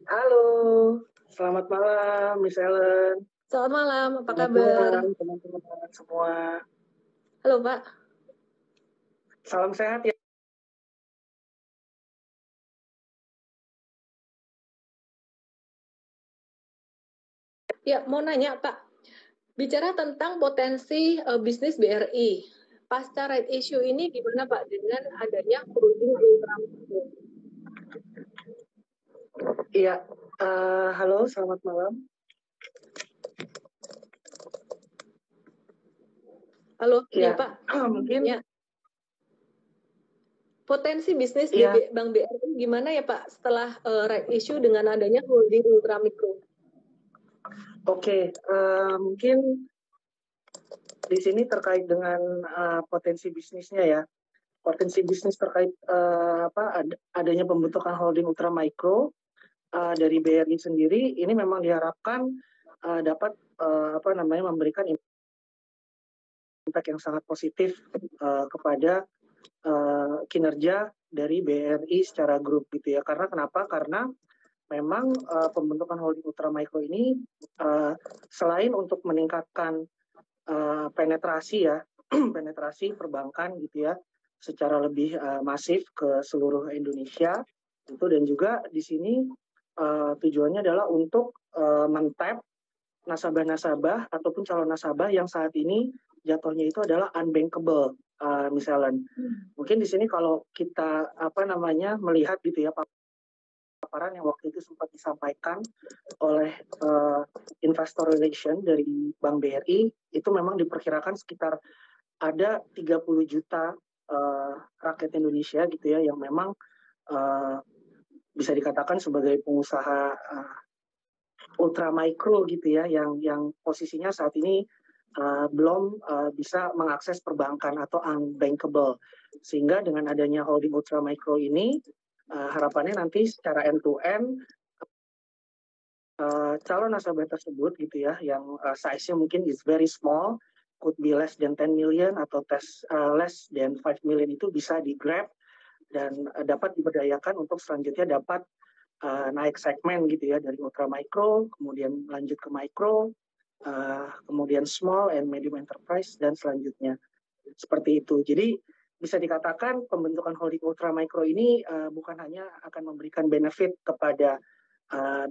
Halo, selamat malam, Miss Ellen. Selamat malam, apa Selamat kabar? malam, teman-teman semua. Halo, Pak. Salam sehat ya. Ya, mau nanya, Pak. Bicara tentang potensi bisnis BRI, pasca right issue ini gimana, Pak, dengan adanya holding ultra? Iya, halo, selamat malam. Halo, ya, Ya, Pak. mungkin Ya. Potensi bisnis ya, Bank BRI gimana ya, Pak, setelah right issue dengan adanya holding ultra mikro? oke. Mungkin di sini terkait dengan potensi bisnisnya ya. Potensi bisnis terkait adanya pembentukan holding ultra mikro dari BRI sendiri, ini memang diharapkan dapat memberikan impact yang sangat positif kepada kinerja dari BRI secara grup gitu ya. Karena kenapa? Karena memang pembentukan holding ultra mikro ini selain untuk meningkatkan penetrasi ya, penetrasi perbankan gitu ya, secara lebih masif ke seluruh Indonesia itu, dan juga di sini tujuannya adalah untuk men-tap nasabah-nasabah ataupun calon nasabah yang saat ini jatuhnya itu adalah unbankable, misalnya. Mungkin di sini kalau kita melihat gitu ya paparan yang waktu itu sempat disampaikan oleh investor relation dari Bank BRI, itu memang diperkirakan sekitar ada 30 juta rakyat Indonesia gitu ya yang memang bisa dikatakan sebagai pengusaha ultra mikro gitu ya, yang posisinya saat ini belum bisa mengakses perbankan atau unbankable. Sehingga dengan adanya holding ultra mikro ini, harapannya nanti secara end to end calon nasabah tersebut gitu ya, yang size-nya mungkin is very small, could be less than 10 million atau less than 5 million, itu bisa di grab dan dapat diberdayakan untuk selanjutnya dapat naik segmen gitu ya, dari ultra micro, kemudian lanjut ke micro, kemudian small and medium enterprise, dan selanjutnya. Seperti itu. Jadi bisa dikatakan pembentukan holding ultra micro ini bukan hanya akan memberikan benefit kepada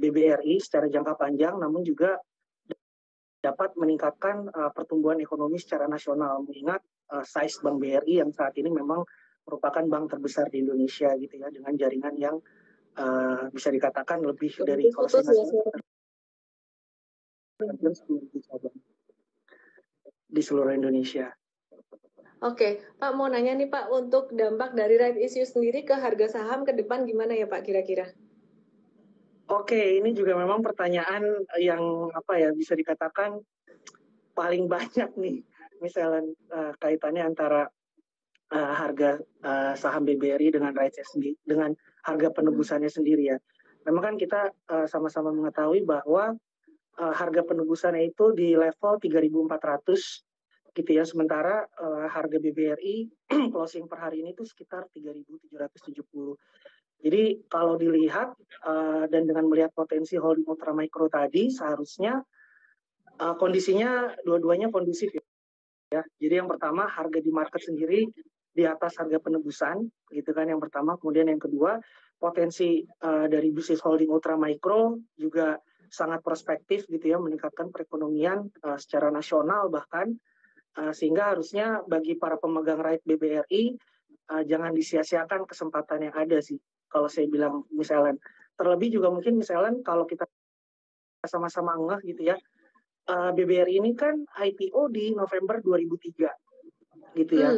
BBRI secara jangka panjang, namun juga dapat meningkatkan pertumbuhan ekonomi secara nasional, mengingat size Bank BRI yang saat ini memang merupakan bank terbesar di Indonesia gitu ya, dengan jaringan yang bisa dikatakan lebih dari, kalau saya nggak salah, 10.000 cabang di seluruh Indonesia. Oke, Pak, mau nanya nih, Pak, untuk dampak dari right issue sendiri ke harga saham ke depan gimana ya, Pak, kira-kira? Oke, ini juga memang pertanyaan yang bisa dikatakan paling banyak nih, misalnya kaitannya antara harga saham BBRI dengan dengan harga penebusannya sendiri ya. Memang kan kita sama-sama mengetahui bahwa harga penebusannya itu di level 3.400 gitu ya, sementara harga BBRI closing per hari ini itu sekitar 3.770. Jadi kalau dilihat dan dengan melihat potensi holding ultra micro tadi, seharusnya kondisinya dua-duanya kondusif ya. Jadi yang pertama, harga di market sendiri di atas harga penebusan gitu kan, yang pertama. Kemudian yang kedua, potensi dari bisnis holding ultra micro juga sangat prospektif gitu ya, meningkatkan perekonomian secara nasional bahkan, sehingga harusnya bagi para pemegang right BBRI jangan disia-siakan kesempatan yang ada sih, kalau saya bilang misalnya. Terlebih juga mungkin misalnya kalau kita sama-sama ngeh gitu ya, BBRI ini kan IPO di November 2003 gitu ya.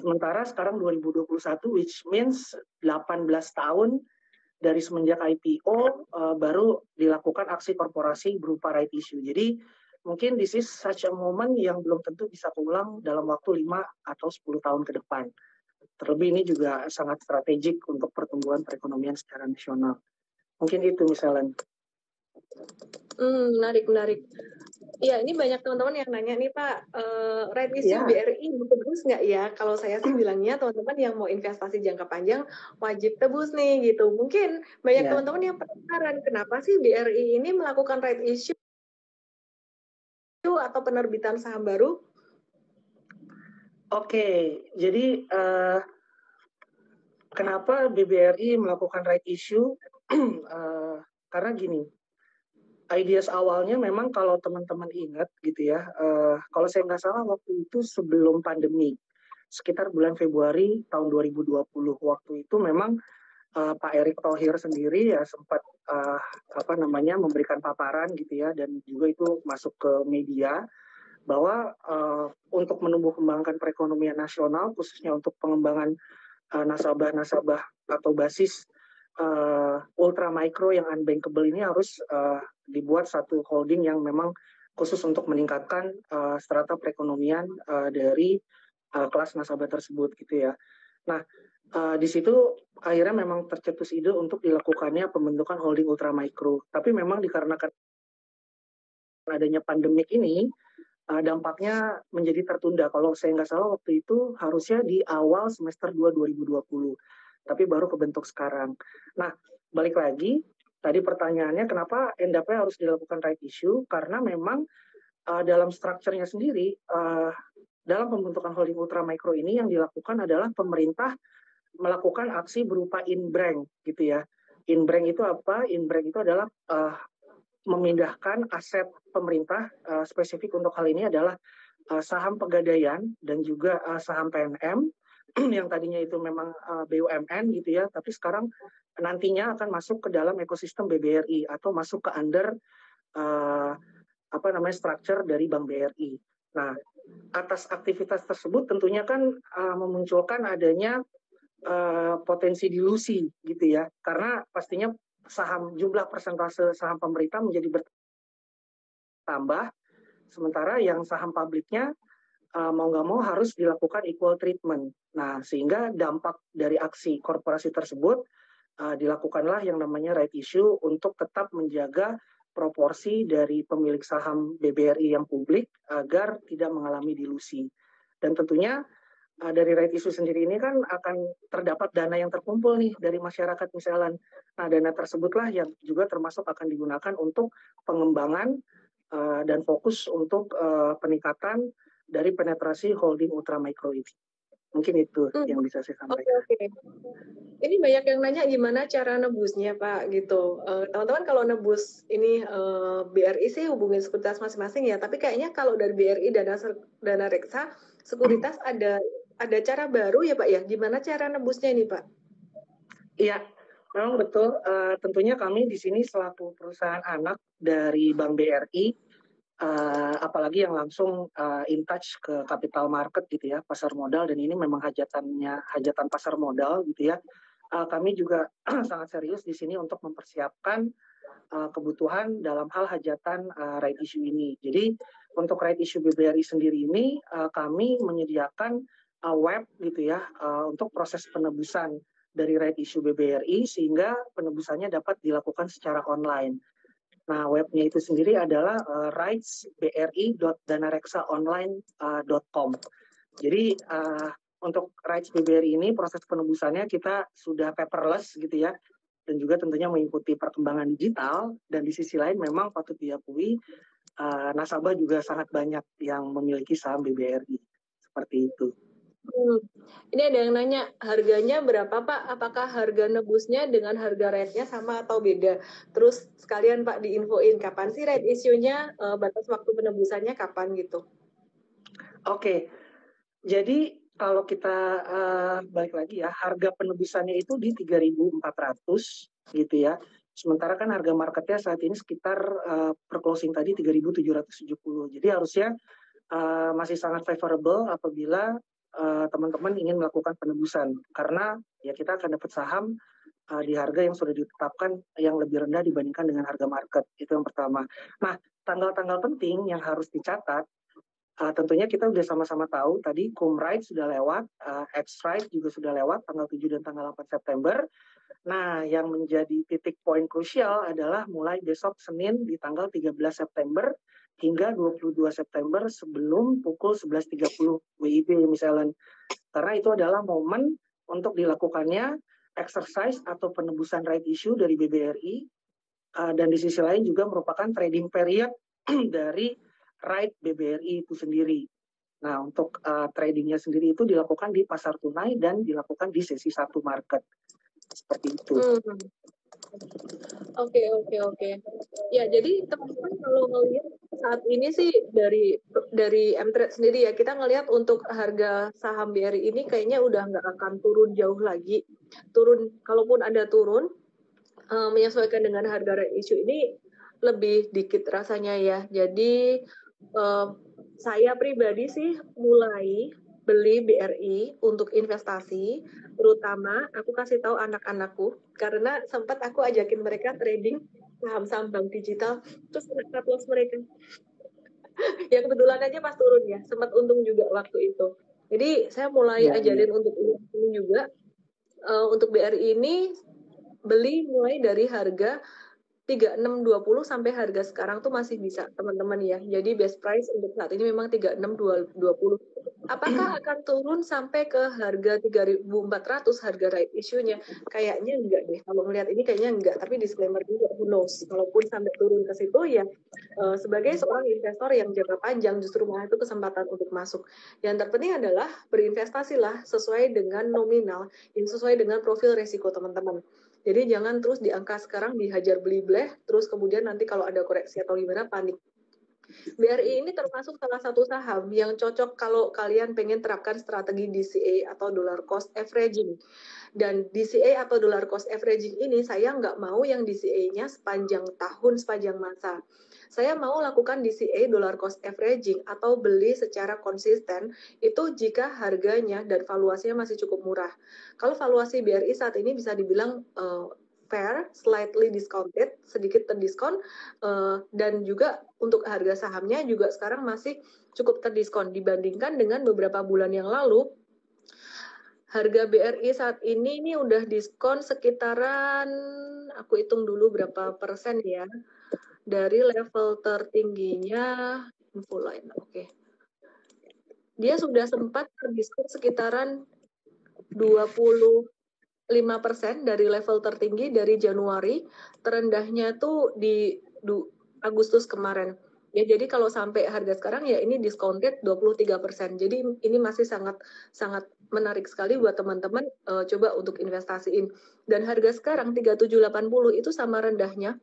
Sementara sekarang 2021, which means 18 tahun dari semenjak IPO baru dilakukan aksi korporasi berupa right issue. Jadi mungkin this is such a moment yang belum tentu bisa keulang dalam waktu 5 atau 10 tahun ke depan. Terlebih ini juga sangat strategik untuk pertumbuhan perekonomian secara nasional. Mungkin itu misalnya. Menarik. Iya, ini banyak teman-teman yang nanya nih Pak, right issue Ya, BRI tebus nggak ya? Kalau saya sih bilangnya teman-teman yang mau investasi jangka panjang wajib tebus nih gitu. Mungkin banyak ya. teman-teman yang penasaran kenapa sih BRI ini melakukan right issue atau penerbitan saham baru? Oke, jadi kenapa BBRI melakukan right issue? Karena gini, ideas awalnya memang kalau teman-teman ingat gitu ya, kalau saya nggak salah waktu itu sebelum pandemi, sekitar bulan Februari tahun 2020, waktu itu memang Pak Erick Thohir sendiri ya sempat memberikan paparan gitu ya, dan juga itu masuk ke media bahwa untuk menumbuh kembangkan perekonomian nasional, khususnya untuk pengembangan nasabah-nasabah atau basis ultra mikro yang unbankable ini harus dibuat satu holding yang memang khusus untuk meningkatkan strata perekonomian dari kelas nasabah tersebut gitu ya. Nah, di situ akhirnya memang tercetus ide untuk dilakukannya pembentukan holding ultra mikro. Tapi memang dikarenakan adanya pandemik ini, dampaknya menjadi tertunda. Kalau saya nggak salah waktu itu harusnya di awal semester 2 2020, tapi baru kebentuk sekarang. Nah, balik lagi, tadi pertanyaannya kenapa endapnya harus dilakukan right issue? Karena memang dalam strukturnya sendiri, dalam pembentukan holding ultra mikro ini yang dilakukan adalah pemerintah melakukan aksi berupa in-bank gitu ya. In-bank itu apa? In-bank itu adalah memindahkan aset pemerintah, spesifik untuk hal ini adalah saham Pegadaian dan juga saham PNM yang tadinya itu memang BUMN gitu ya, tapi sekarang nantinya akan masuk ke dalam ekosistem BBRI atau masuk ke under uh, structure dari Bank BRI. Nah, atas aktivitas tersebut tentunya kan memunculkan adanya potensi dilusi gitu ya, karena pastinya jumlah persentase saham pemerintah menjadi bertambah, sementara yang saham publiknya mau nggak mau harus dilakukan equal treatment. Nah, sehingga dampak dari aksi korporasi tersebut dilakukanlah yang namanya right issue untuk tetap menjaga proporsi dari pemilik saham BBRI yang publik agar tidak mengalami dilusi. Dan tentunya dari right issue sendiri ini kan akan terdapat dana yang terkumpul nih dari masyarakat misalnya. Nah, dana tersebutlah yang juga termasuk akan digunakan untuk pengembangan dan fokus untuk peningkatan dari penetrasi holding ultra mikro ini. Mungkin itu yang bisa saya sampaikan. Oke. Ini banyak yang nanya gimana cara nebusnya Pak gitu. Teman-teman kalau nebus ini BRI sih hubungin sekuritas masing-masing ya. Tapi kayaknya kalau dari BRI dana reksa sekuritas ada cara baru ya Pak ya. Gimana cara nebusnya ini Pak? Iya, memang betul. Tentunya kami di sini selaku perusahaan anak dari Bank BRI, apalagi yang langsung in touch ke capital market gitu ya, pasar modal, dan ini memang hajatan pasar modal gitu ya. Kami juga sangat serius di sini untuk mempersiapkan kebutuhan dalam hal hajatan right issue ini. Jadi untuk right issue BBRI sendiri ini kami menyediakan web gitu ya untuk proses penebusan dari right issue BBRI sehingga penebusannya dapat dilakukan secara online. Nah, webnya itu sendiri adalah rightsbri.danareksaonline.com. Jadi untuk rights BBRI ini proses penebusannya kita sudah paperless gitu ya, dan juga tentunya mengikuti perkembangan digital, dan di sisi lain memang patut diakui nasabah juga sangat banyak yang memiliki saham BBRI seperti itu. Ini ada yang nanya harganya berapa Pak? Apakah harga nebusnya dengan harga rate-nya sama atau beda? Terus sekalian Pak diinfoin kapan sih rate issue-nya, batas waktu penebusannya kapan gitu? Oke, jadi kalau kita balik lagi ya, harga penebusannya itu di 3.400 gitu ya. Sementara kan harga marketnya saat ini sekitar per closing tadi 3.770. Jadi harusnya masih sangat favorable apabila teman-teman ingin melakukan penebusan, karena ya kita akan dapat saham di harga yang sudah ditetapkan yang lebih rendah dibandingkan dengan harga market. Itu yang pertama. Nah, tanggal-tanggal penting yang harus dicatat, tentunya kita sudah sama-sama tahu tadi Cum-Rite sudah lewat, X-Rite juga sudah lewat tanggal 7 dan tanggal 8 September. Nah, yang menjadi titik poin krusial adalah mulai besok Senin di tanggal 13 September hingga 22 September sebelum pukul 11.30 WIB misalnya. Karena itu adalah momen untuk dilakukannya exercise atau penebusan right issue dari BBRI, dan di sisi lain juga merupakan trading period dari right BBRI itu sendiri. Nah, untuk tradingnya sendiri itu dilakukan di pasar tunai dan dilakukan di sesi 1 market. Seperti itu. Oke. Ya, jadi teman-teman kalau ngelihat saat ini sih dari M-Trade sendiri ya, kita ngelihat untuk harga saham BRI ini kayaknya udah nggak akan turun jauh lagi. Kalaupun ada turun, menyesuaikan dengan harga right issue ini lebih dikit rasanya ya. Jadi saya pribadi sih mulai beli BRI untuk investasi, terutama aku kasih tahu anak-anakku karena sempat aku ajakin mereka trading saham-saham bank digital, terus cut loss mereka. Ya kebetulan aja pas turun ya, sempat untung juga waktu itu. Jadi saya mulai ajarin untuk ini juga. Untuk BRI ini beli mulai dari harga 3620 sampai harga sekarang tuh masih bisa teman-teman ya. Jadi best price untuk saat ini memang 3620. Apakah akan turun sampai ke harga 3400 harga right issue-nya? Kayaknya enggak deh. Kalau melihat ini kayaknya enggak, tapi disclaimer juga, who knows. Kalaupun sampai turun ke situ ya sebagai seorang investor yang jangka panjang justru malah itu kesempatan untuk masuk. Yang terpenting adalah berinvestasilah sesuai dengan nominal, yang sesuai dengan profil resiko teman-teman. Jadi jangan terus di angka sekarang dihajar beli bleh, terus kemudian nanti kalau ada koreksi atau gimana panik. BRI ini termasuk salah satu saham yang cocok kalau kalian pengen terapkan strategi DCA atau dollar cost averaging. Dan DCA atau dollar cost averaging ini saya nggak mau yang DCA-nya sepanjang tahun, sepanjang masa. Saya mau lakukan DCA dollar cost averaging atau beli secara konsisten itu jika harganya dan valuasinya masih cukup murah. Kalau valuasi BRI saat ini bisa dibilang fair, slightly discounted, sedikit terdiskon, dan juga untuk harga sahamnya juga sekarang masih cukup terdiskon dibandingkan dengan beberapa bulan yang lalu. Harga BRI saat ini udah diskon sekitaran, aku hitung dulu berapa persen ya, dari level tertingginya, info lain, oke. Dia sudah sempat terdiskon sekitaran 25% dari level tertinggi dari Januari, terendahnya tuh di Agustus kemarin. Ya, jadi kalau sampai harga sekarang ya ini discounted 23%. Jadi ini masih sangat menarik sekali buat teman-teman coba untuk investasiin. Dan harga sekarang 3780 itu sama rendahnya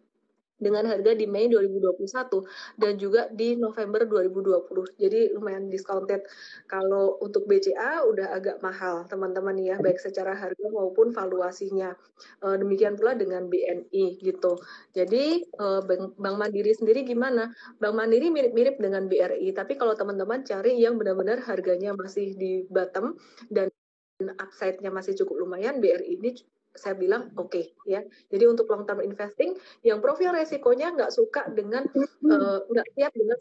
dengan harga di Mei 2021 dan juga di November 2020. Jadi lumayan discounted. Kalau untuk BCA udah agak mahal teman-teman ya, baik secara harga maupun valuasinya. Demikian pula dengan BNI gitu. Jadi Bank Mandiri sendiri gimana? Bank Mandiri mirip-mirip dengan BRI, tapi kalau teman-teman cari yang benar-benar harganya masih di bottom dan upside-nya masih cukup lumayan, BRI ini saya bilang oke ya. Jadi untuk long term investing yang profil resikonya nggak suka dengan nggak siap dengan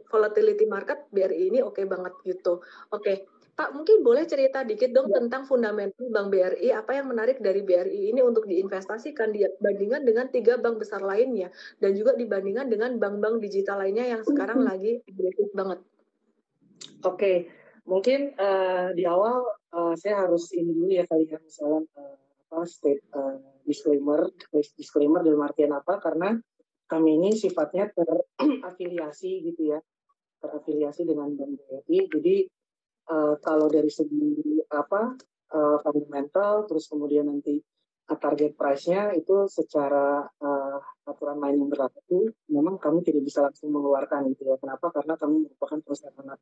volatility market, BRI ini oke banget gitu. Oke, Pak mungkin boleh cerita dikit dong tentang fundamental Bank BRI, apa yang menarik dari BRI ini untuk diinvestasikan dibandingkan dengan 3 bank besar lainnya dan juga dibandingkan dengan bank-bank digital lainnya yang sekarang lagi agresif banget. Oke, mungkin di awal saya harus ini dulu ya kali ya, misalnya state disclaimer dalam artian apa, karena kami ini sifatnya terafiliasi gitu ya, terafiliasi dengan Bank BRI. Jadi kalau dari segi fundamental, terus kemudian nanti target price-nya itu secara aturan main yang berlaku, memang kami tidak bisa langsung mengeluarkan gitu ya. Kenapa? Karena kami merupakan perusahaan anak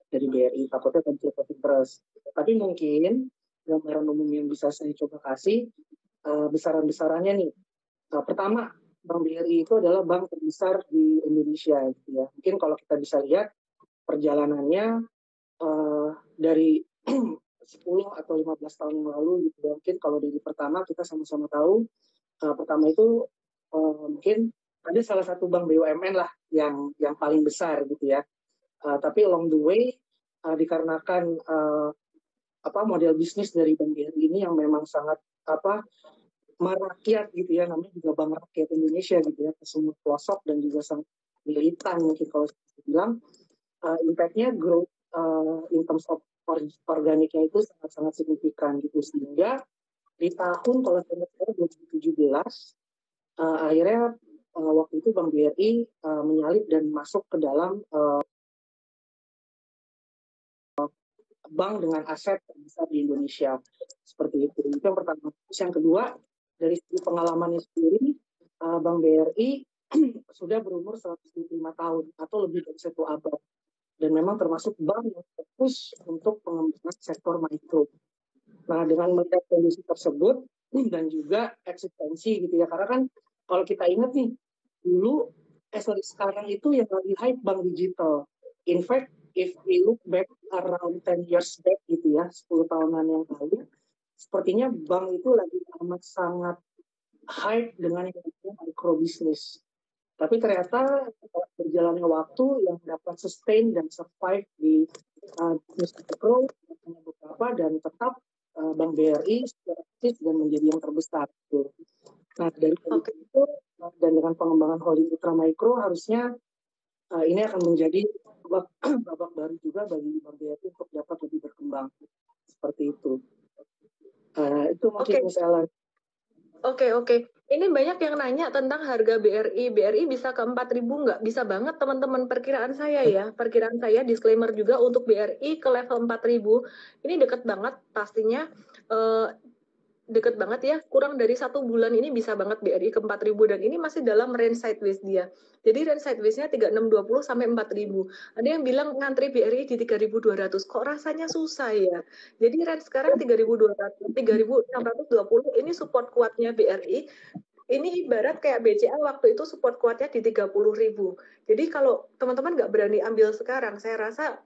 dari BRI, takutnya konflik of interest. Tapi mungkin gambaran umum yang bisa saya coba kasih, besaran-besarannya nih. Pertama, Bank BRI itu adalah bank terbesar di Indonesia gitu ya. Mungkin kalau kita bisa lihat perjalanannya dari 10 atau 15 tahun yang lalu gitu ya. Mungkin kalau dari pertama kita sama-sama tahu, pertama itu mungkin ada salah satu bank BUMN lah yang paling besar gitu ya. Tapi along the way dikarenakan model bisnis dari Bank BRI ini yang memang sangat merakyat gitu ya, namanya juga Bank Rakyat Indonesia gitu ya, ke semua pelosok dan juga militan mungkin kalau saya bilang, impact-nya growth in terms of organiknya itu sangat-sangat signifikan gitu, sehingga di tahun kalau saya ingat 2017 akhirnya waktu itu Bank BRI menyalip dan masuk ke dalam bank dengan aset terbesar di Indonesia, seperti itu. Itu yang pertama. Terus yang kedua, dari segi pengalamannya sendiri, Bank BRI sudah berumur 105 tahun atau lebih dari 1 abad, dan memang termasuk bank yang fokus untuk pengembangan sektor mikro. Nah, dengan melihat kondisi tersebut dan juga eksistensi gitu ya, karena kan kalau kita ingat nih, dulu sekarang itu yang lagi hype bank digital. In fact, if we look back around 10 years back gitu ya, 10 tahunan yang lalu, sepertinya bank itu lagi amat sangat hype dengan yang namanya micro business. Tapi ternyata berjalannya waktu yang dapat sustain dan survive di bisnis mikro hanya beberapa, dan tetap Bank BRI secara aktif dan menjadi yang terbesar. Gitu. Nah, dari itu dan dengan pengembangan holding ultra mikro, harusnya ini akan menjadi babak baru juga bagi Bank BRI untuk dapat lebih berkembang. Seperti itu. Itu mungkin misalnya. Oke. Ini banyak yang nanya tentang harga BRI. BRI bisa ke 4.000 nggak? Bisa banget teman-teman. Perkiraan saya ya. Perkiraan saya, disclaimer juga untuk BRI ke level 4.000. Ini deket banget pastinya. Deket banget ya, kurang dari 1 bulan ini bisa banget BRI ke 4.000, dan ini masih dalam range sideways dia. Jadi range sideways-nya 3620 sampai 4.000. Ada yang bilang ngantri BRI di 3.200, kok rasanya susah ya. Jadi range sekarang 3.200, 3.620 ini support kuatnya BRI. Ini ibarat kayak BCA waktu itu support kuatnya di 30.000. Jadi kalau teman-teman nggak berani ambil sekarang, saya rasa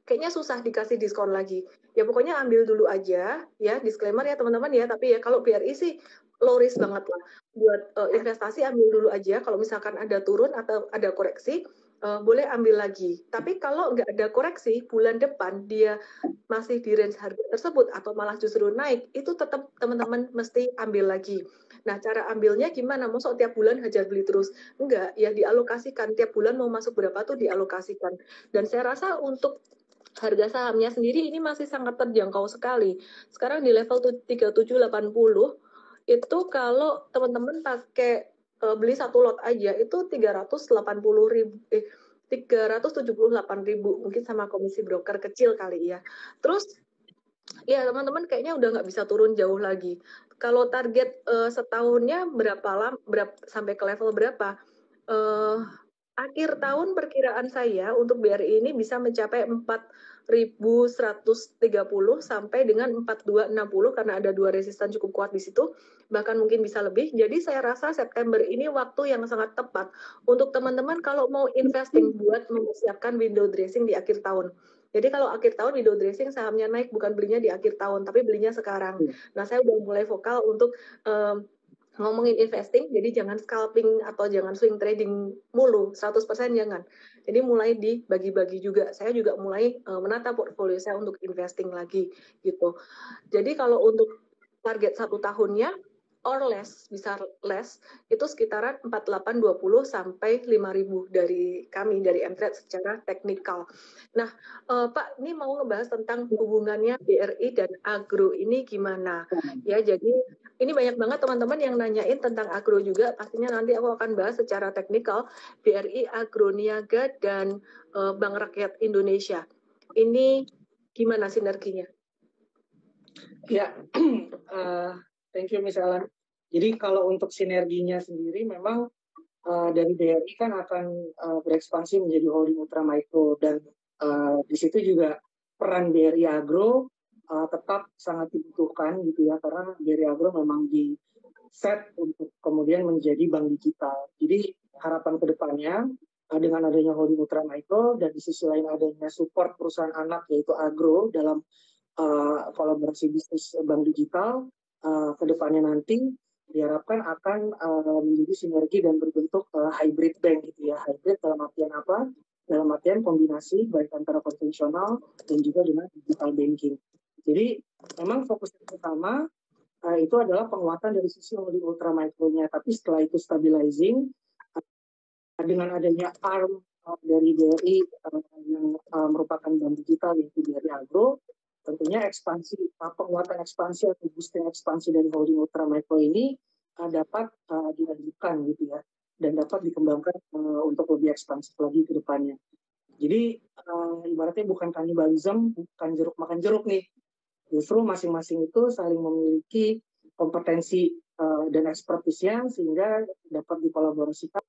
kayaknya susah dikasih diskon lagi. Ya pokoknya ambil dulu aja, ya disclaimer ya teman-teman ya. Tapi ya kalau BRI sih low risk banget lah. Buat investasi ambil dulu aja. Kalau misalkan ada turun atau ada koreksi, boleh ambil lagi. Tapi kalau nggak ada koreksi, bulan depan dia masih di range harga tersebut atau malah justru naik, itu tetap teman-teman mesti ambil lagi. Nah, cara ambilnya gimana? Maksud tiap bulan hajar beli terus? Enggak, ya dialokasikan. Tiap bulan mau masuk berapa tuh dialokasikan. Dan saya rasa untuk harga sahamnya sendiri ini masih sangat terjangkau sekali. Sekarang di level 3780 itu kalau teman-teman pakai beli satu lot aja itu 378.000 mungkin sama komisi broker kecil kali ya. Terus ya teman-teman kayaknya udah nggak bisa turun jauh lagi. Kalau target setahunnya berapa sampai ke level berapa? Akhir tahun perkiraan saya untuk BRI ini bisa mencapai 4.130 sampai dengan 4.260 karena ada 2 resisten cukup kuat di situ, bahkan mungkin bisa lebih. Jadi saya rasa September ini waktu yang sangat tepat untuk teman-teman kalau mau investing buat mempersiapkan window dressing di akhir tahun. Jadi kalau akhir tahun window dressing sahamnya naik bukan belinya di akhir tahun tapi belinya sekarang. Nah, saya udah mulai vokal untuk ngomongin investing, jadi jangan scalping atau jangan swing trading mulu, 100% jangan. Jadi mulai dibagi-bagi juga. Saya juga mulai menata portfolio saya untuk investing lagi gitu. Jadi kalau untuk target 1 tahunnya or less, bisa less, itu sekitaran 4820 sampai 5000 dari kami, dari Mtrade secara teknikal. Nah, Pak, ini mau ngebahas tentang hubungannya BRI dan agro ini gimana? Ya, jadi ini banyak banget teman-teman yang nanyain tentang agro juga. Pastinya nanti aku akan bahas secara teknikal BRI, Agro Niaga, dan Bank Rakyat Indonesia. Ini gimana sinerginya? Ya, thank you Miss Ellen. Jadi kalau untuk sinerginya sendiri memang dari BRI kan akan berekspansi menjadi holding ultra micro, dan di situ juga peran BRI Agro tetap sangat dibutuhkan gitu ya, karena BRI Agro memang di set untuk kemudian menjadi bank digital. Jadi harapan kedepannya dengan adanya holding ultra micro dan di sisi lain adanya support perusahaan anak yaitu Agro dalam kolaborasi bisnis bank digital, kedepannya nanti diharapkan akan menjadi sinergi dan berbentuk hybrid bank gitu ya. Hybrid dalam artian apa? Dalam artian kombinasi baik antara konvensional dan juga dengan digital banking. Jadi memang fokus pertama itu adalah penguatan dari sisi holding ultra micro-nya, tapi setelah itu stabilizing, dengan adanya ARM dari BRI yang merupakan bank digital yaitu BRI Agro, tentunya penguatan ekspansi atau boosting ekspansi dari holding Ultramikro ini dapat dilanjutkan gitu ya, dan dapat dikembangkan untuk lebih ekspansif lagi ke depannya. Jadi ibaratnya bukan kanibalisme, bukan jeruk makan jeruk nih. Justru masing-masing itu saling memiliki kompetensi dan ekspertisnya sehingga dapat dikolaborasikan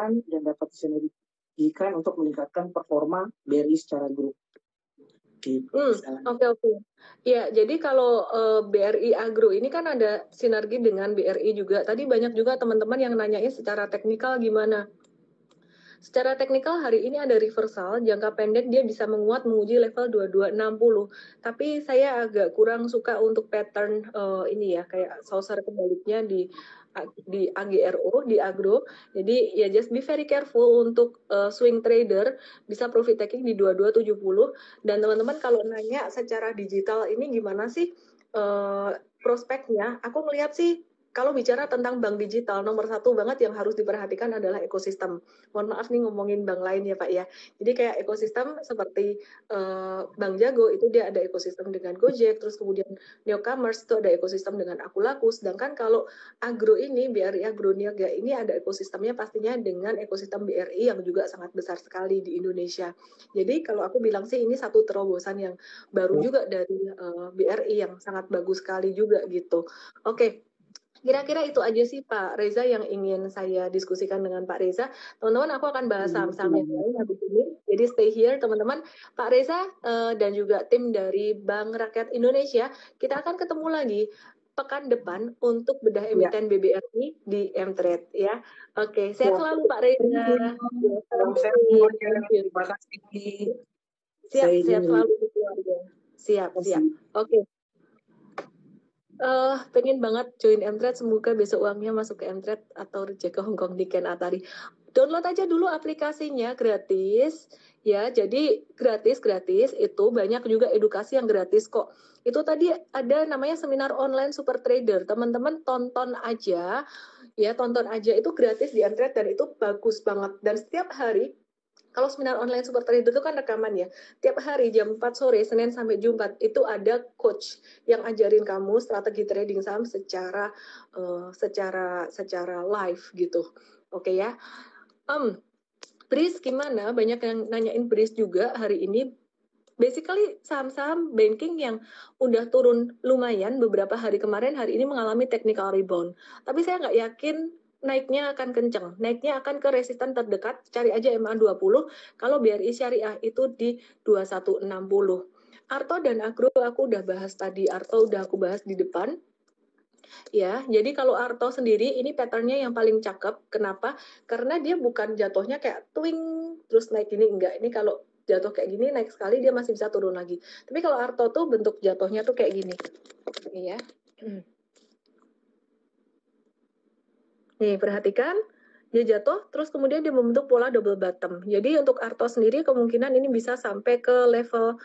dan dapat disinergikan untuk meningkatkan performa BRI secara grup. Oke. Ya, jadi kalau BRI Agro ini kan ada sinergi dengan BRI juga. Tadi banyak juga teman-teman yang nanyain secara teknikal gimana. Secara teknikal hari ini ada reversal, jangka pendek dia bisa menguat menguji level 2260. Tapi saya agak kurang suka untuk pattern ini ya, kayak saucer kebaliknya di AGRO, di agro. Jadi ya just be very careful untuk swing trader, bisa profit taking di 2270. Dan teman-teman kalau nanya secara digital ini gimana sih prospeknya, aku melihat sih kalau bicara tentang bank digital, nomor satu banget yang harus diperhatikan adalah ekosistem. Mohon maaf nih ngomongin bank lain ya Pak ya. Jadi kayak ekosistem seperti Bank Jago itu dia ada ekosistem dengan Gojek, terus kemudian Newcomers itu ada ekosistem dengan Akulaku. Sedangkan kalau agro ini, BRI Agro Niaga ini ada ekosistemnya pastinya dengan ekosistem BRI yang juga sangat besar sekali di Indonesia. Jadi kalau aku bilang sih ini satu terobosan yang baru juga dari BRI yang sangat bagus sekali juga gitu. Oke. Kira-kira itu aja sih Pak Reza yang ingin saya diskusikan dengan Pak Reza. Teman-teman, aku akan bahas saham-saham yang lain habis ini. Jadi stay here teman-teman. Pak Reza dan juga tim dari Bank Rakyat Indonesia, kita akan ketemu lagi pekan depan untuk bedah emiten BBRI di M-Trade ya. Oke, sehat selalu Pak Reza. Salam sehat semuanya. Terima kasih. Siap, sehat selalu keluarga. Siap. Oke. Pengen banget join M-Trade, semoga besok uangnya masuk ke M-Trade atau reject ke Hongkong di Ken Atari. Download aja dulu aplikasinya, gratis ya. Jadi gratis itu banyak juga edukasi yang gratis kok. Itu tadi ada namanya seminar online super trader. Teman-teman tonton aja itu gratis di M-Trade dan itu bagus banget. Dan setiap hari kalau seminar online super trader itu kan rekaman ya. Tiap hari jam 4 sore, Senin sampai Jumat, itu ada coach yang ajarin kamu strategi trading saham secara live gitu. Oke ya. Bris gimana? Banyak yang nanyain Bris juga hari ini. Basically saham-saham banking yang udah turun lumayan beberapa hari kemarin, hari ini mengalami technical rebound. Tapi saya nggak yakin naiknya akan kenceng. Naiknya akan ke resisten terdekat, cari aja MA20. Kalau BRI Syariah itu di 2160. Arto dan Agro aku udah bahas tadi. Arto udah aku bahas di depan. Ya, jadi kalau Arto sendiri ini patternnya yang paling cakep. Kenapa? Karena dia bukan jatuhnya kayak twing terus naik gini, enggak. Ini kalau jatuh kayak gini naik sekali dia masih bisa turun lagi. Tapi kalau Arto tuh bentuk jatuhnya tuh kayak gini. Iya. Nih, perhatikan. Dia jatuh, terus kemudian dia membentuk pola double bottom. Jadi untuk Arto sendiri kemungkinan ini bisa sampai ke level,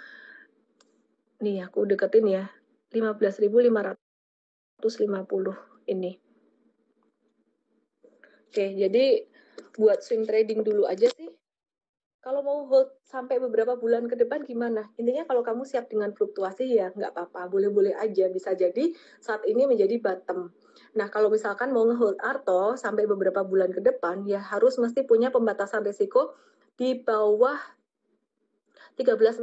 nih aku deketin ya, 15.550 ini. Oke, jadi buat swing trading dulu aja sih. Kalau mau hold sampai beberapa bulan ke depan gimana? Intinya kalau kamu siap dengan fluktuasi ya nggak apa-apa, boleh-boleh aja. Bisa jadi saat ini menjadi bottom. Nah kalau misalkan mau nge-hold Arto sampai beberapa bulan ke depan, ya harus mesti punya pembatasan risiko di bawah 13.600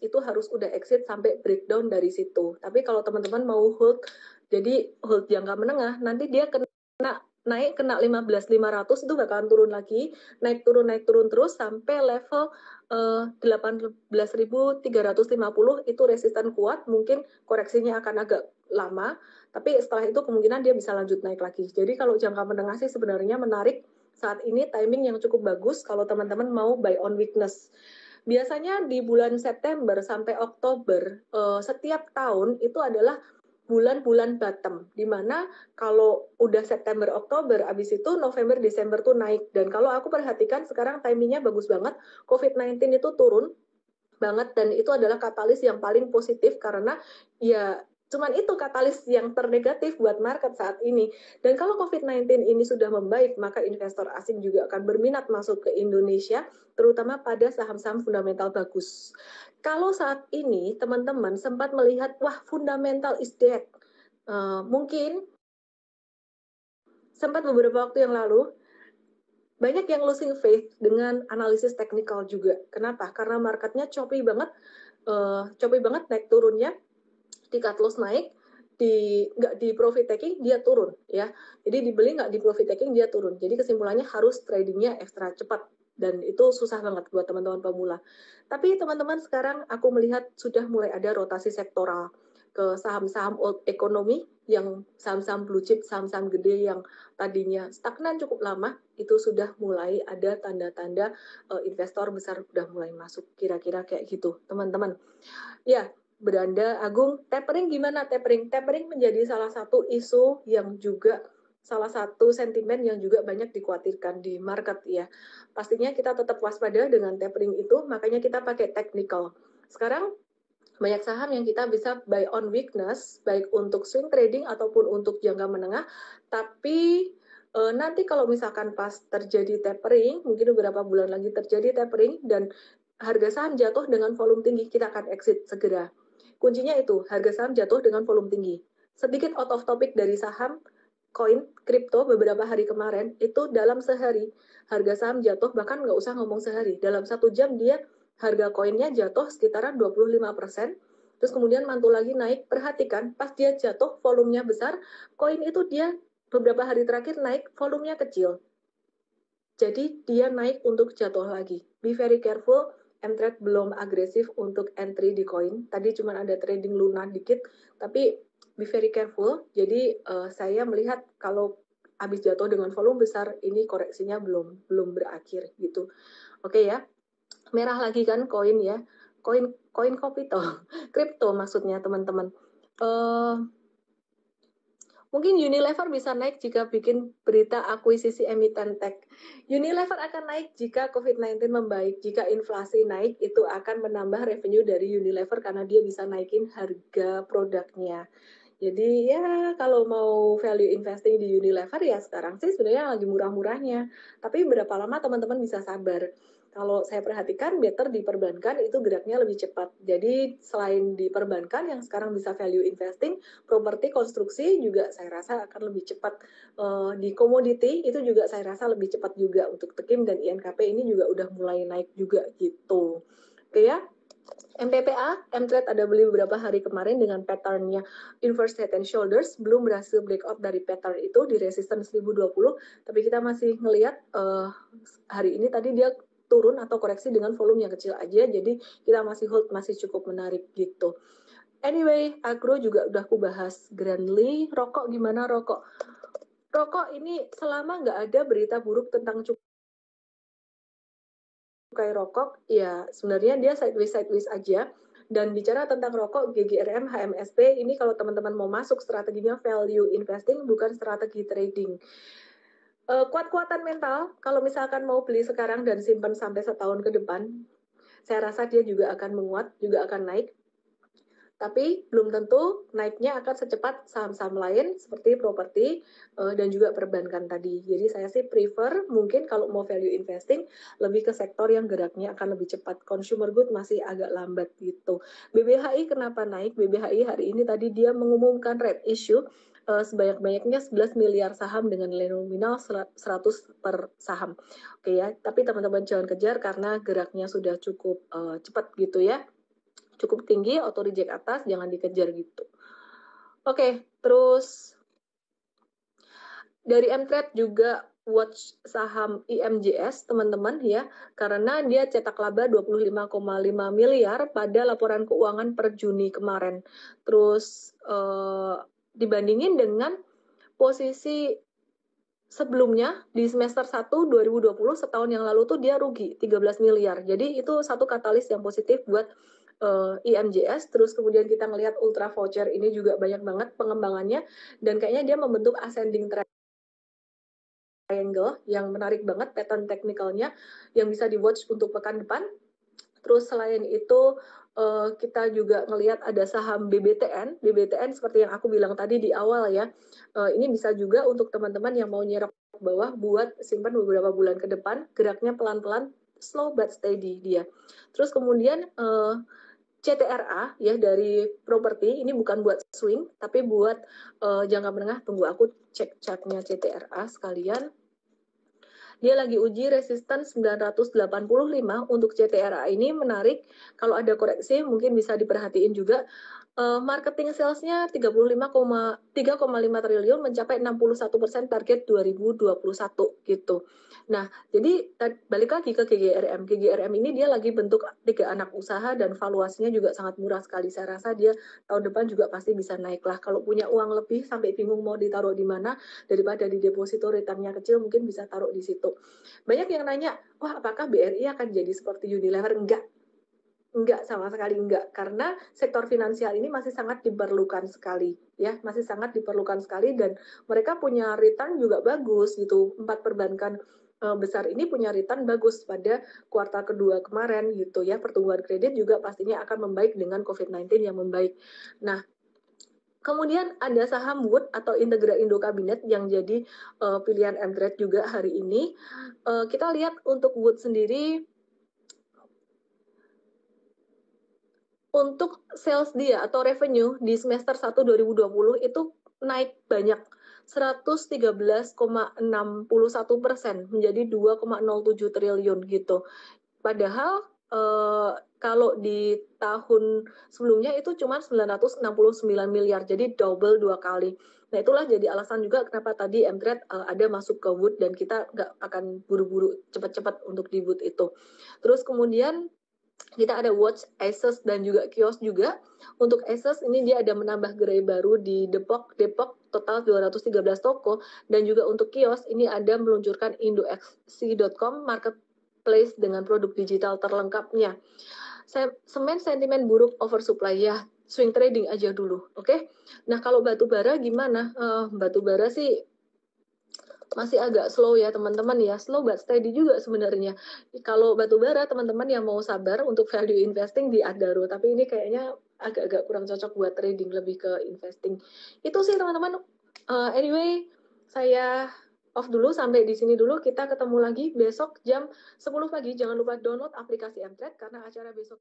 itu harus udah exit sampai breakdown dari situ. Tapi kalau teman-teman mau hold, jadi hold jangka menengah, nanti dia naik kena 15.500 itu bakalan turun lagi, naik turun terus sampai level 18.350 itu resisten kuat, mungkin koreksinya akan agak lama, tapi setelah itu kemungkinan dia bisa lanjut naik lagi. Jadi kalau jangka menengah sih sebenarnya menarik saat ini, timing yang cukup bagus kalau teman-teman mau buy on weakness. Biasanya di bulan September sampai Oktober setiap tahun itu adalah bulan-bulan bottom, di mana kalau udah September, Oktober, abis itu November, Desember tuh naik. Dan kalau aku perhatikan sekarang timingnya bagus banget, COVID-19 itu turun banget, dan itu adalah katalis yang paling positif karena ya Cuman itu katalis yang ternegatif buat market saat ini. Dan kalau COVID-19 ini sudah membaik, maka investor asing juga akan berminat masuk ke Indonesia, terutama pada saham-saham fundamental bagus. Kalau saat ini teman-teman sempat melihat, wah fundamental is dead, mungkin sempat beberapa waktu yang lalu, banyak yang losing faith dengan analisis teknikal juga. Kenapa? Karena marketnya choppy banget naik turunnya, di cut loss naik, nggak di profit taking dia turun ya. Jadi dibeli nggak di profit taking dia turun. Jadi kesimpulannya harus tradingnya ekstra cepat dan itu susah banget buat teman-teman pemula. Tapi teman-teman sekarang aku melihat sudah mulai ada rotasi sektoral ke saham-saham old economy, yang saham-saham blue chip, saham-saham gede yang tadinya stagnan cukup lama, itu sudah mulai ada tanda-tanda investor besar sudah mulai masuk, kira-kira kayak gitu teman-teman. Ya, Beranda Agung, tapering gimana tapering? Tapering menjadi salah satu isu yang juga salah satu sentimen yang juga banyak dikhawatirkan di market ya. Pastinya kita tetap waspada dengan tapering itu, makanya kita pakai technical. Sekarang banyak saham yang kita bisa buy on weakness, baik untuk swing trading ataupun untuk jangka menengah, tapi nanti kalau misalkan pas terjadi tapering, mungkin beberapa bulan lagi terjadi tapering dan harga saham jatuh dengan volume tinggi, kita akan exit segera. Kuncinya itu, harga saham jatuh dengan volume tinggi. Sedikit out of topic dari saham, koin, kripto beberapa hari kemarin, itu dalam sehari, harga saham jatuh, bahkan nggak usah ngomong sehari, dalam 1 jam dia harga koinnya jatuh sekitaran 25%, terus kemudian mantul lagi naik. Perhatikan, pas dia jatuh, volumenya besar, koin itu dia beberapa hari terakhir naik, volumenya kecil. Jadi dia naik untuk jatuh lagi. Be very careful, Mtrade belum agresif untuk entry di koin. Tadi cuma ada trading Luna dikit, tapi be very careful. Jadi saya melihat kalau habis jatuh dengan volume besar, ini koreksinya belum berakhir gitu. Oke ya. Merah lagi kan koin ya. Koin kopito, kripto maksudnya teman-teman. Mungkin Unilever bisa naik jika bikin berita akuisisi emiten tech. Unilever akan naik jika COVID-19 membaik. Jika inflasi naik, itu akan menambah revenue dari Unilever karena dia bisa naikin harga produknya. Jadi ya kalau mau value investing di Unilever ya sekarang sih sebenarnya lagi murah-murahnya. Tapi berapa lama teman-teman bisa sabar? Kalau saya perhatikan better di perbankan itu geraknya lebih cepat. Jadi selain di perbankan yang sekarang bisa value investing, properti konstruksi juga saya rasa akan lebih cepat. Di komoditi itu juga saya rasa lebih cepat juga untuk Tekim dan INKP ini juga udah mulai naik juga gitu. Oke ya. MPPA, Mtrade ada beli beberapa hari kemarin dengan patternnya inverse head and shoulders, belum berhasil breakout dari pattern itu di resistance 1020, tapi kita masih ngelihat hari ini tadi dia turun atau koreksi dengan volume yang kecil aja, jadi kita masih hold, masih cukup menarik gitu. Anyway, agro juga udah aku bahas. Grandly, rokok gimana rokok? Rokok ini selama nggak ada berita buruk tentang cukai rokok, ya sebenarnya dia sideways aja. Dan bicara tentang rokok, GGRM, HMSP, ini kalau teman-teman mau masuk strateginya value investing, bukan strategi trading. Kuat-kuatan mental, kalau misalkan mau beli sekarang dan simpan sampai setahun ke depan, saya rasa dia juga akan menguat, juga akan naik. Tapi belum tentu naiknya akan secepat saham-saham lain seperti properti dan juga perbankan tadi. Jadi saya sih prefer mungkin kalau mau value investing lebih ke sektor yang geraknya akan lebih cepat. Consumer good masih agak lambat gitu. BBHI kenapa naik? BBHI hari ini tadi dia mengumumkan red issue sebanyak-banyaknya 11 miliar saham dengan nilai nominal 100 per saham. Oke ya, tapi teman-teman jangan kejar karena geraknya sudah cukup cepat gitu ya. Cukup tinggi, auto reject atas, jangan dikejar gitu. Oke, terus dari Mtrade juga watch saham IMJS teman-teman ya, karena dia cetak laba 25,5 miliar pada laporan keuangan per Juni kemarin. Terus dibandingin dengan posisi sebelumnya di semester 1 2020 setahun yang lalu tuh dia rugi 13 miliar. Jadi itu satu katalis yang positif buat IMJS. Terus kemudian kita ngelihat Ultra Voucher ini juga banyak banget pengembangannya dan kayaknya dia membentuk ascending triangle yang menarik banget pattern teknikalnya yang bisa di watch untuk pekan depan. Terus selain itu kita juga ngelihat ada saham BBTN. BBTN seperti yang aku bilang tadi di awal ya, ini bisa juga untuk teman-teman yang mau nyerap bawah buat simpan beberapa bulan ke depan, geraknya pelan-pelan, slow but steady dia. Terus kemudian CTRA ya dari properti, ini bukan buat swing tapi buat jangka menengah. Tunggu aku cek chartnya CTRA sekalian. Dia lagi uji resisten 985 untuk CTRA ini menarik. Kalau ada koreksi mungkin bisa diperhatiin juga. Marketing sales-nya 3,5 triliun mencapai 61% target 2021 gitu. Nah, jadi balik lagi ke GGRM. GGRM ini dia lagi bentuk 3 anak usaha dan valuasinya juga sangat murah sekali. Saya rasa dia tahun depan juga pasti bisa naik lah. Kalau punya uang lebih sampai bingung mau ditaruh di mana, daripada di deposito returnnya kecil, mungkin bisa taruh di situ. Banyak yang nanya, wah apakah BRI akan jadi seperti Unilever? Enggak, sama sekali enggak, karena sektor finansial ini masih sangat diperlukan sekali ya, masih sangat diperlukan sekali, dan mereka punya return juga bagus gitu. 4 perbankan besar ini punya return bagus pada kuartal kedua kemarin gitu ya. Pertumbuhan kredit juga pastinya akan membaik dengan COVID-19 yang membaik. Nah, kemudian ada saham Wood atau Integra Indo Kabinet yang jadi pilihan MTrade juga hari ini. Kita lihat untuk Wood sendiri, untuk sales dia atau revenue di semester 1 2020 itu naik banyak 113,61% menjadi 2,07 triliun gitu. Padahal kalau di tahun sebelumnya itu cuma 969 miliar, jadi double 2 kali. Nah itulah jadi alasan juga kenapa tadi MTrade ada masuk ke Wood, dan kita nggak akan buru-buru cepat-cepat untuk di Wood itu. Terus kemudian kita ada Watch, Asus, dan juga Kios juga. Untuk Asus ini dia ada menambah gerai baru di Depok total 213 toko, dan juga untuk Kios ini ada meluncurkan indoxc.com marketplace dengan produk digital terlengkapnya. Semen sentimen buruk oversupply ya, swing trading aja dulu, oke? Nah kalau batu bara gimana? Batu bara sih masih agak slow ya teman-teman ya, slow but steady juga sebenarnya. Kalau batu bara teman-teman yang mau sabar untuk value investing di Adaro, tapi ini kayaknya agak-agak kurang cocok buat trading, lebih ke investing. Itu sih teman-teman. Anyway, saya off dulu sampai di sini dulu. Kita ketemu lagi besok jam 10 pagi. Jangan lupa download aplikasi MTrade karena acara besok